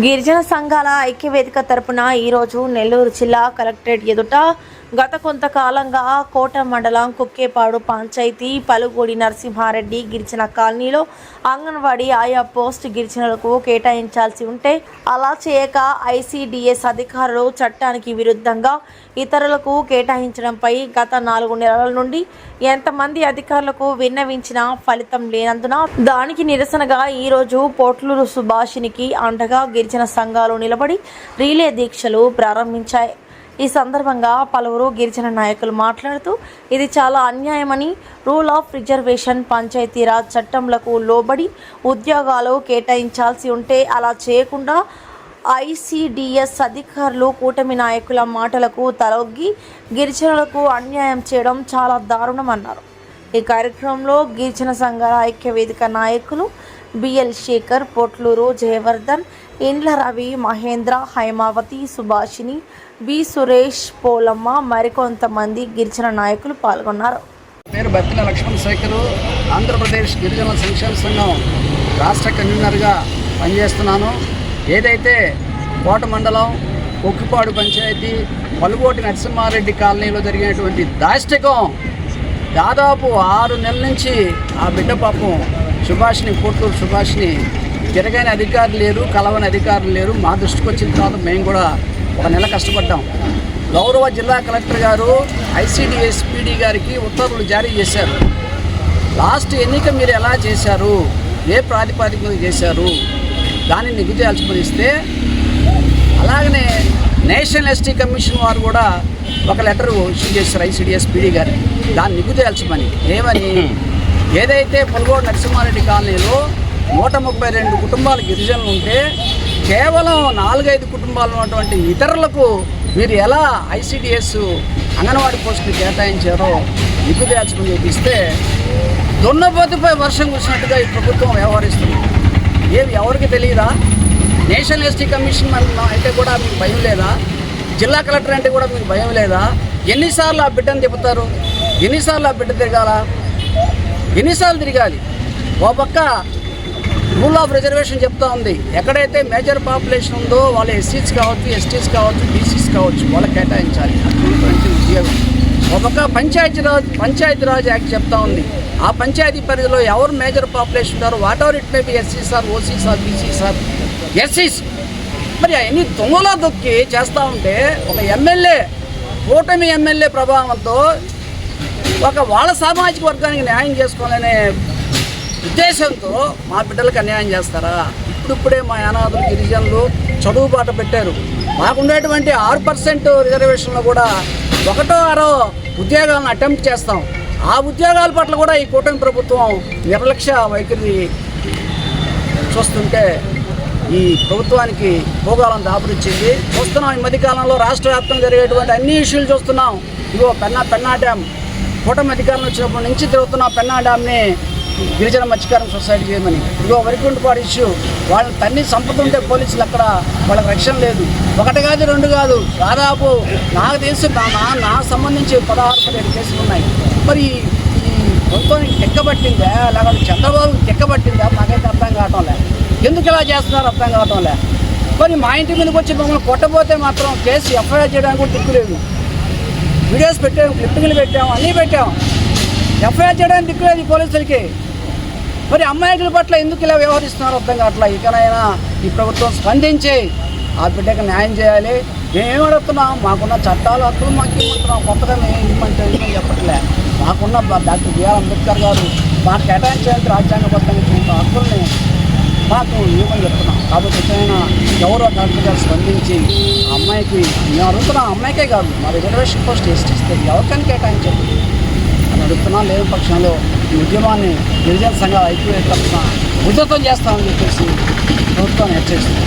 గిరిజన సంఘాల ఐక్యవేదిక తరపున ఈరోజు నెల్లూరు జిల్లా కలెక్టరేట్ ఎదుట గత కొంతకాలంగా కోట మండలం కుక్కేపాడు పంచాయతీ పలుగూడి నరసింహారెడ్డి గిరిజన కాలనీలో అంగన్వాడీ ఆయా పోస్ట్ గిరిజనులకు కేటాయించాల్సి ఉంటే అలా చేయక ఐసిడిఎస్ అధికారులు చట్టానికి విరుద్ధంగా ఇతరులకు కేటాయించడంపై గత 4 నెలల నుండి ఎంతమంది అధికారులకు విన్నవించినా ఫలితం లేనందున దానికి నిరసనగా ఈరోజు పోట్లూరు సుభాషినికి అండగా గిరిజన సంఘాలు నిలబడి రీలే దీక్షలు ప్రారంభించాయి. ఈ సందర్భంగా పలువురు గిరిజన నాయకులు మాట్లాడుతూ ఇది చాలా అన్యాయమని, రూల్ ఆఫ్ రిజర్వేషన్ పంచాయతీరాజ్ చట్టంలకు లోబడి ఉద్యోగాలు కేటాయించాల్సి ఉంటే అలా చేయకుండా ఐసిడిఎస్ అధికారులు కూటమి నాయకుల మాటలకు తలొగ్గి గిరిజనులకు అన్యాయం చేయడం చాలా దారుణమన్నారు. ఈ కార్యక్రమంలో గిరిజన సంఘాల ఐక్యవేదిక నాయకులు బిఎల్ శేఖర్, పొట్లూరు జయవర్ధన్, ఇండ్ల రవి, మహేంద్ర, హైమావతి, సుభాషిని, బి సురేష్, పోలమ్మ మరికొంతమంది గిరిజన నాయకులు పాల్గొన్నారు. పేరు బత్తిన లక్ష్మణ్ శేఖరు, ఆంధ్రప్రదేశ్ గిరిజన సంక్షేమ సంఘం రాష్ట్ర కన్వీనర్గా పనిచేస్తున్నాను. ఏదైతే కోట మండలం కుక్కేపాడు పంచాయతీ పలుగోటి నరసింహారెడ్డి కాలనీలో జరిగినటువంటి దాష్టికం దాదాపు 6 నెలల నుంచి ఆ బిడ్డ పాపం సుభాష్ని, పొట్లూరు సుభాష్ని తిరగని అధికారులు లేరు, కలవని అధికారులు లేరు. మా దృష్టికి వచ్చిన తర్వాత మేము కూడా 1 నెల కష్టపడ్డాం. గౌరవ జిల్లా కలెక్టర్ గారు ఐసిడిఎస్ పీడీ గారికి ఉత్తర్వులు జారీ చేశారు. లాస్ట్ ఎన్నిక మీరు ఎలా చేశారు, ఏ ప్రాతిపదికన చేశారు, దాన్ని నిగ్గు తేల్చుకొని ఇస్తే, అలాగనే నేషనల్ ఎస్టీ కమిషన్ వారు కూడా ఒక లెటర్ ఇష్యూ చేశారు ఐసిడిఎస్ పీడీ గారికి, దాన్ని నిగ్గు తేల్చమని. ఏమని, ఏదైతే పలుగోడు నరసింహారెడ్డి కాలనీలో 132 కుటుంబాలు గిరిజనులు ఉంటే కేవలం 4-5 కుటుంబాలు ఉన్నటువంటి ఇతరులకు మీరు ఎలా ఐసిడిఎస్ అంగన్వాడీ పోస్టులు కేటాయించారో నిగ్గు తేల్చుకుని చూపిస్తే దున్నపోతుపై వర్షం కురిసినట్టుగా ఈ ప్రభుత్వం వ్యవహరిస్తుంది. ఏమి ఎవరికి తెలియదా? నేషనల్ ఎస్టీ కమిషన్ అయితే కూడా మీకు భయం లేదా? జిల్లా కలెక్టర్ అంటే కూడా మీకు భయం లేదా? ఎన్నిసార్లు ఆ బిడ్డను తిప్పుతారు? ఎన్నిసార్లు ఆ బిడ్డ తిరగాల? ఎన్నిసార్లు తిరగాలి? ఓ పక్క రూల్ ఆఫ్ రిజర్వేషన్ చెప్తా ఉంది, ఎక్కడైతే మేజర్ పాపులేషన్ ఉందో వాళ్ళు ఎస్సీస్ కావచ్చు, ఎస్టీస్ కావచ్చు, బీసీస్ కావచ్చు, వాళ్ళకి కేటాయించాలి ఉద్యోగం. ఒక పక్క పంచాయతీరాజ్ యాక్ట్ చెప్తా ఉంది, ఆ పంచాయతీ పరిధిలో ఎవరు మేజర్ పాపులేషన్ ఉంటారో what ever it may be ఎస్సీస్ are, OCs are, BCs are, ఎస్సీస్, మరి అవన్నీ దొంగలో దొక్కి చేస్తూ ఉంటే ఒక ఎమ్మెల్యే, కూటమి ఎమ్మెల్యే ప్రభావంతో వాళ్ళ సామాజిక వర్గానికి న్యాయం చేసుకోవాలనే ఉద్దేశంతో మా బిడ్డలకు అన్యాయం చేస్తారా? ఇప్పుడిప్పుడే మా అనాథులు గిరిజనులు చదువు బాట పెట్టారు. మాకుండేటువంటి 6% రిజర్వేషన్లో కూడా 1-6 ఉద్యోగాలను అటెంప్ట్ చేస్తాం. ఆ ఉద్యోగాల పట్ల కూడా ఈ కూటమి ప్రభుత్వం నిర్లక్ష్య వైఖరి చూస్తుంటే ఈ ప్రభుత్వానికి భూగోళం దాపురిచ్చింది. చూస్తున్నాం, ఈ మధ్యకాలంలో రాష్ట్ర వ్యాప్తంగా జరిగేటువంటి అన్ని ఇష్యూలు చూస్తున్నాం. ఇదిగో పెన్నా డ్యామ్ కూటమి అధికారులు వచ్చినప్పటి నుంచి తిరుగుతున్న పెన్నా డ్యామ్ని గిరిజన మత్స్యకారం సొసైటీ చేయమని. ఇదిగో వరికుంటపాడు ఇష్యూ, వాళ్ళని తన్ని చంపుతుంటే పోలీసులు అక్కడ వాళ్ళకి రక్షణ లేదు. 1 కాదు 2 కాదు, దాదాపు నాకు తెలిసి నా సంబంధించి 16-17 కేసులు ఉన్నాయి. మరి ఈ ప్రభుత్వానికి తెక్కబట్టిందా లేకపోతే చంద్రబాబుకి తెక్కబట్టిందా నాకైతే అర్థం కావటం లే. ఎందుకు ఇలా చేస్తున్నారో అర్థం కావటం లే. మరి మా ఇంటి మీదకి వచ్చి మమ్మల్ని కొట్టబోతే మాత్రం కేసు ఎఫ్ఐఆర్ చేయడానికి కూడా దిక్కులేదు. వీడియోస్ పెట్టాము, క్లిప్పింగ్లు పెట్టాము, అన్నీ పెట్టాము. ఎఫ్ఐఆర్ చేయడానికి దిక్కులేదు ఈ పోలీసులకి. మరి అమ్మాయిల పట్ల ఎందుకు ఇలా వ్యవహరిస్తున్నారో అర్థం కావట్లా. ఇకనైనా ఈ ప్రభుత్వం స్పందించి ఆ బిడ్డకు న్యాయం చేయాలి. మేమేం అడుగుతున్నాం, మాకున్న చట్టాలు హక్కులు మాకు ఇవ్వమంటున్నాం. కొత్తగా మేము ఇవ్వమంటే చెప్పట్లే. మాకున్న డాక్టర్ బిఆర్ అంబేద్కర్ గారు మాకు కేటాయించడానికి రాజ్యాంగబద్ధంగా ఇచ్చిన హక్కుల్ని మాకు ఇవ్వమని చెప్తున్నాం. కాబట్టి ఎక్కడైనా ఎవరో డాక్టర్ గారు స్పందించి ఆ అమ్మాయికి, మేము అడుగుతున్నాం, అమ్మాయికే కాదు మా రిజర్వేషన్ పోస్ట్ ఇస్తే ఎవరికైనా కేటాయించండి అని అడుగుతున్నాం. లేని పక్షంలో ఈ ఉద్యమాన్ని గిరిజన సంఘాల ఐక్యవేదిక తరఫున ఉధృతం చేస్తామని చెప్పేసి ప్రభుత్వాన్ని హెచ్చరిస్తున్నాం.